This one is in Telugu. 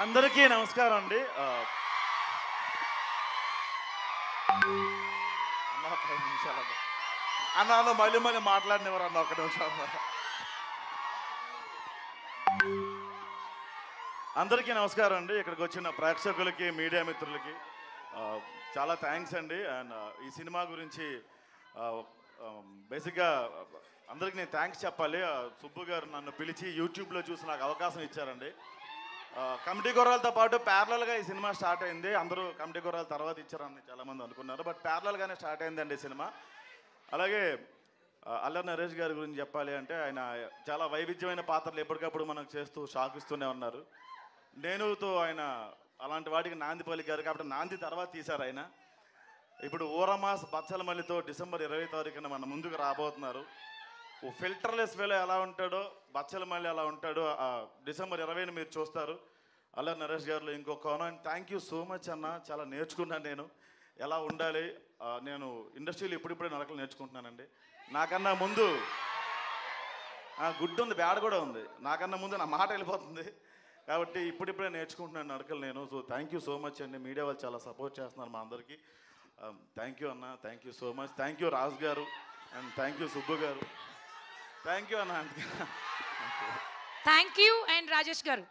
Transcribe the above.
అందరికీ నమస్కారం అండి. అన్న 5 నిమిషాలు అన్న మళ్ళీ మళ్ళీ మాట్లాడినవారు అన్న 1 నిమిషం. అందరికీ నమస్కారం అండి. ఇక్కడికి వచ్చిన ప్రేక్షకులకి, మీడియా మిత్రులకి చాలా థ్యాంక్స్ అండి. అండ్ ఈ సినిమా గురించి బేసిక్గా అందరికీ నేను థ్యాంక్స్ చెప్పాలి. సుబ్బు గారు నన్ను పిలిచి యూట్యూబ్లో చూసి నాకు అవకాశం ఇచ్చారండి. కమిటీ గుర్రాలతో పాటు ప్యారలల్గా ఈ సినిమా స్టార్ట్ అయింది. అందరూ కమిటీ గుర్రాల తర్వాత ఇచ్చారని చాలామంది అనుకున్నారు, బట్ ప్యారలల్గానే స్టార్ట్ అయిందండి సినిమా. అలాగే అల్లరి నరేష్ గారి గురించి చెప్పాలి అంటే ఆయన చాలా వైవిధ్యమైన పాత్రలు ఎప్పటికప్పుడు మనకు చేస్తూ షాక్ ఇస్తూనే ఉన్నారు. నేనుతో ఆయన అలాంటి వాటికి నాంది పలికారు కాబట్టి నాంది తర్వాత తీశారు ఆయన. ఇప్పుడు ఊరమాస్ బచ్చలమల్లితో డిసెంబర్ 20 తారీఖున మన ముందుకు రాబోతున్నారు. ఓ ఫిల్టర్లెస్ వేలో ఎలా ఉంటాడో బచ్చలమల్లి అలా ఉంటాడో డిసెంబర్ 20ని మీరు చూస్తారు. అల్లరి నరేష్ గారిలో ఇంకో కోణం. థ్యాంక్ యూ సో మచ్ అన్న. చాలా నేర్చుకున్నాను నేను ఎలా ఉండాలి. నేను ఇండస్ట్రీలో ఇప్పుడిప్పుడే నడకలు నేర్చుకుంటున్నానండి. నాకన్నా ముందు గుడ్డు ఉంది, బ్యాడ్ కూడా ఉంది. నాకన్నా ముందు నా మాట వెళ్ళిపోతుంది కాబట్టి ఇప్పుడిప్పుడే నేర్చుకుంటున్నాను నడకలు నేను. So thank you so much అండి. మీడియా వాళ్ళు చాలా సపోర్ట్ చేస్తున్నారు మా అందరికీ. థ్యాంక్ యూ అన్న. Thank you so much. Thank you Raj గారు అండ్ థ్యాంక్ యూ సుబ్బు గారు. థ్యాంక్ యూ అన్న. థ్యాంక్ యూ అండ్ రాజేష్ గారు.